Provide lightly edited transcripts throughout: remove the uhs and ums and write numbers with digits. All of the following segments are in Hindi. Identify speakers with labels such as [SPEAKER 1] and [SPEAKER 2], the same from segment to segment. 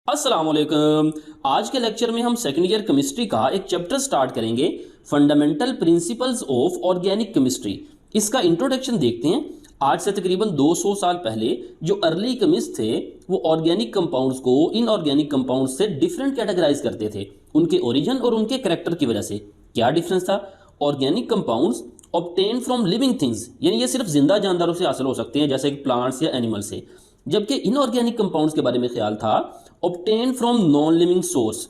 [SPEAKER 1] अस्सलाम वालेकुम। आज के लेक्चर में हम सेकेंड ईयर केमिस्ट्री का एक चैप्टर स्टार्ट करेंगे, fundamental principles of organic chemistry. इसका इंट्रोडक्शन देखते हैं। आज से तकरीबन 200 साल पहले जो अर्ली केमिस्ट थे वो ऑर्गेनिक कंपाउंड्स को इनऑर्गेनिक कंपाउंड्स से डिफरेंट कैटेगराइज करते थे, उनके ओरिजिन और उनके करेक्टर की वजह से। क्या डिफरेंस था? Organic compounds obtain from living things, यानी ये सिर्फ जिंदा जानदारों से हासिल हो सकते हैं, जैसे प्लांट्स या एनिमल से। जबकि इनऑर्गेनिक कंपाउंड्स के बारे में ख्याल था obtain from non living source,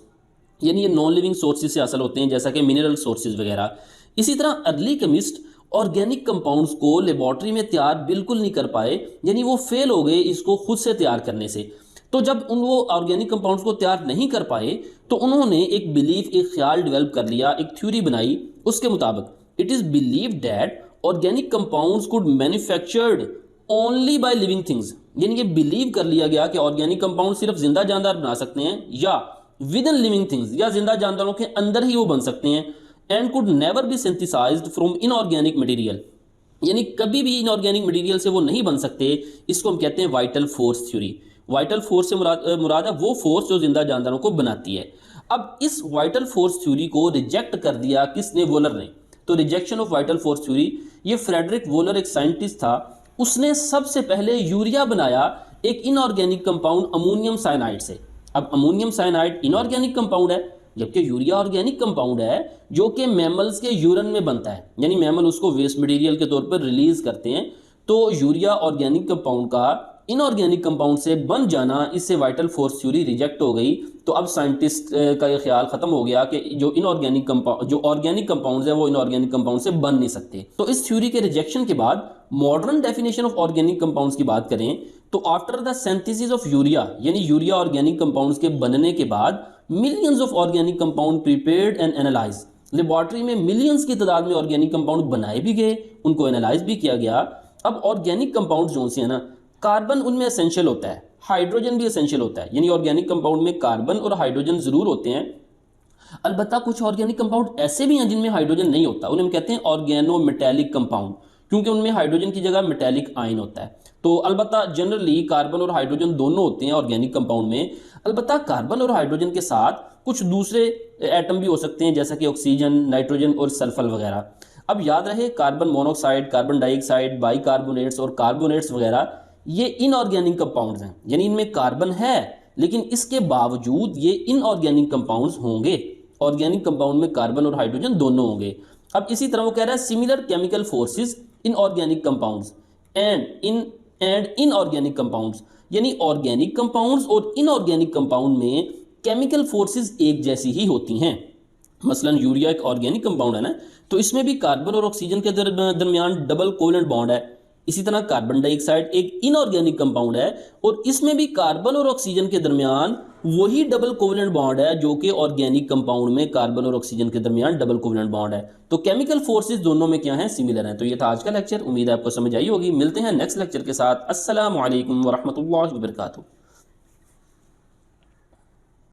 [SPEAKER 1] यानी ये नॉन लिविंग सोर्सेज से हासिल होते हैं, जैसा कि मिनरल सोर्सेज वगैरह। इसी तरह अर्ली केमिस्ट ऑर्गेनिक कंपाउंड्स को लेबॉर्ट्री में तैयार बिल्कुल नहीं कर पाए, यानी वो फेल हो गए इसको खुद से तैयार करने से। तो जब वो ऑर्गेनिक कंपाउंड्स को तैयार नहीं कर पाए तो उन्होंने एक बिलीफ, एक ख्याल डेवलप कर लिया, एक थ्योरी बनाई। उसके मुताबिक it is believe that organic compounds could manufactured only by living things, यानी ये बिलीव कर लिया गया कि ऑर्गेनिक कंपाउंड सिर्फ जिंदा जानदार बना सकते हैं या विद इन लिविंग थिंग्स, या जिंदा जानदारों के अंदर ही वो बन सकते हैं। And could never be synthesised from inorganic material, यानी कभी भी इनऑर्गेनिक मटेरियल से वो नहीं बन सकते। इसको हम कहते हैं vital force theory. Vital force से मुराद है वो फोर्स जो जिंदा जानदारों को बनाती है। अब इस वाइटल फोर्स थ्योरी को रिजेक्ट कर दिया किसने? वोलर ने। तो rejection of vital force theory, ये फ्रेडरिक वोलर एक साइंटिस्ट था, उसने सबसे पहले यूरिया बनाया एक इनऑर्गेनिक कंपाउंड अमोनियम साइनाइड से। अब अमोनियम साइनाइड इनऑर्गेनिक कंपाउंड है, जबकि यूरिया ऑर्गेनिक कंपाउंड है जो कि मैमल्स के यूरिन में बनता है, यानी मैमल उसको वेस्ट मटेरियल के तौर पर रिलीज करते हैं। तो यूरिया ऑर्गेनिक कंपाउंड का इनऑर्गेनिक कंपाउंड से बन जाना, इससे वाइटल फोर्स थ्योरी रिजेक्ट हो गई। तो अब साइंटिस्ट का ये ख्याल खत्म हो गया कि जो ऑर्गेनिक कंपाउंड्स है वो इनऑर्गेनिक कंपाउंड से बन नहीं सकते। तो इस थ्योरी के रिजेक्शन के बाद modern definition of organic compounds की बात करें तो after the synthesis of urea, यानी यूरिया ऑर्गेनिक कंपाउंड्स के बनने के बाद millions of organic compound prepared and analyse, laboratory में मिलियंस की तादाद में ऑर्गेनिक कंपाउंड बनाए भी गए, उनको एनालाइज भी किया गया। अब ऑर्गेनिक कंपाउंड जो से है ना, कार्बन उनमें एसेंशियल होता है, हाइड्रोजन भी एसेंशियल होता है, यानी ऑर्गेनिक कंपाउंड में कार्बन और हाइड्रोजन जरूर होते हैं। अलबत्ता कुछ ऑर्गेनिक कंपाउंड ऐसे भी हैं जिनमें हाइड्रोजन नहीं होता, उन्हें हम कहते हैं ऑर्गेनो मेटेलिक कंपाउंड, क्योंकि उनमें हाइड्रोजन की जगह मेटेलिक आयन होता है। तो अलबत्ता जनरली कार्बन और हाइड्रोजन दोनों होते हैं ऑर्गेनिक कंपाउंड में। अलबत्ता कार्बन और हाइड्रोजन के साथ कुछ दूसरे एटम भी हो सकते हैं, जैसा कि ऑक्सीजन, नाइट्रोजन और सल्फर वगैरह। अब याद रहे, carbon monoxide, carbon dioxide, bicarbonates और कार्बोनेट्स वगैरह ये इनऑर्गेनिक कंपाउंड्स हैं, यानी इनमें कार्बन है लेकिन इसके बावजूद ये इनऑर्गेनिक कंपाउंड्स होंगे। ऑर्गेनिक कंपाउंड में कार्बन और हाइड्रोजन दोनों होंगे। अब इसी तरह वो कह रहा है similar chemical forces in organic compounds and inorganic compounds, यानी ऑर्गेनिक कंपाउंड्स और इनऑर्गेनिक कंपाउंड में केमिकल फोर्सेस एक जैसी ही होती हैं। मसलन यूरिया एक ऑर्गेनिक कंपाउंड है ना, तो इसमें भी कार्बन और ऑक्सीजन के दरमियान डबल कोवेलेंट बॉन्ड है। इसी तरह कार्बन डाइऑक्साइड एक इनऑर्गेनिक कंपाउंड है और इसमें भी कार्बन और ऑक्सीजन के दरमियान वही डबल कोवेलेंट बॉन्ड है जो कि ऑर्गेनिक कंपाउंड में कार्बन और ऑक्सीजन के दरमियान डबल कोवेलेंट बॉन्ड है। तो केमिकल फोर्सेस दोनों में क्या है? सिमिलर हैं। तो ये था आज का लेक्चर, उम्मीद है आपको समझ आई होगी। मिलते हैं नेक्स्ट लेक्चर के साथ। अस्सलामु अलैकुम वरहमतुल्लाहि वबरकातुहू।